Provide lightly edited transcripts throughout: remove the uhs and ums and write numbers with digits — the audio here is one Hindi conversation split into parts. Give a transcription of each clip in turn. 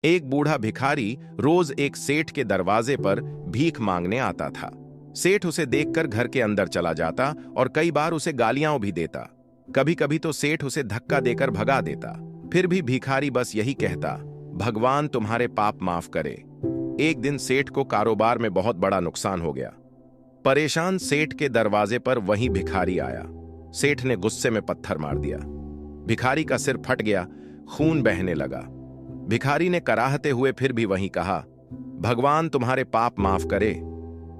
एक बूढ़ा भिखारी रोज एक सेठ के दरवाजे पर भीख मांगने आता था। सेठ उसे देखकर घर के अंदर चला जाता और कई बार उसे गालियां भी देता। कभी कभी तो सेठ उसे धक्का देकर भगा देता। फिर भी भिखारी बस यही कहता, भगवान तुम्हारे पाप माफ करे। एक दिन सेठ को कारोबार में बहुत बड़ा नुकसान हो गया। परेशान सेठ के दरवाजे पर वही भिखारी आया। सेठ ने गुस्से में पत्थर मार दिया। भिखारी का सिर फट गया, खून बहने लगा। भिखारी ने कराहते हुए फिर भी वही कहा, भगवान तुम्हारे पाप माफ करे।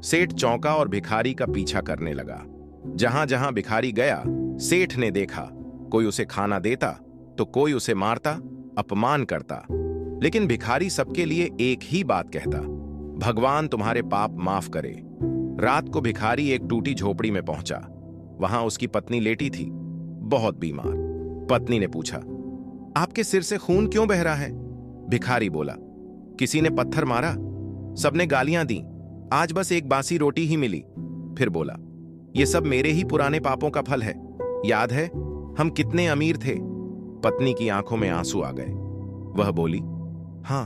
सेठ चौंका और भिखारी का पीछा करने लगा। जहां जहां भिखारी गया, सेठ ने देखा कोई उसे खाना देता तो कोई उसे मारता, अपमान करता। लेकिन भिखारी सबके लिए एक ही बात कहता, भगवान तुम्हारे पाप माफ करे। रात को भिखारी एक टूटी झोपड़ी में पहुंचा। वहां उसकी पत्नी लेटी थी, बहुत बीमार। पत्नी ने पूछा, आपके सिर से खून क्यों बह रहा है? भिखारी बोला, किसी ने पत्थर मारा, सबने गालियां दी, आज बस एक बासी रोटी ही मिली। फिर बोला, ये सब मेरे ही पुराने पापों का फल है। याद है हम कितने अमीर थे? पत्नी की आंखों में आंसू आ गए। वह बोली, हां,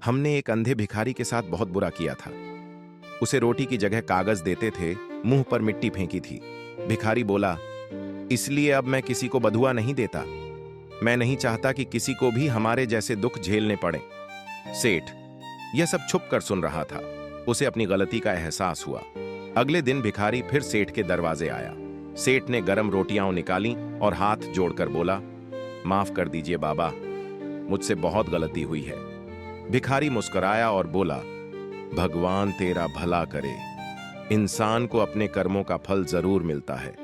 हमने एक अंधे भिखारी के साथ बहुत बुरा किया था। उसे रोटी की जगह कागज देते थे, मुंह पर मिट्टी फेंकी थी। भिखारी बोला, इसलिए अब मैं किसी को बधुआ नहीं देता। मैं नहीं चाहता कि किसी को भी हमारे जैसे दुख झेलने पड़े। सेठ यह सब छुप कर सुन रहा था। उसे अपनी गलती का एहसास हुआ। अगले दिन भिखारी फिर सेठ के दरवाजे आया। सेठ ने गरम रोटियां निकाली और हाथ जोड़कर बोला, माफ कर दीजिए बाबा, मुझसे बहुत गलती हुई है। भिखारी मुस्कुराया और बोला, भगवान तेरा भला करे। इंसान को अपने कर्मों का फल जरूर मिलता है।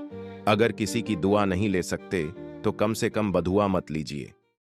अगर किसी की दुआ नहीं ले सकते तो कम से कम बधुआ मत लीजिए।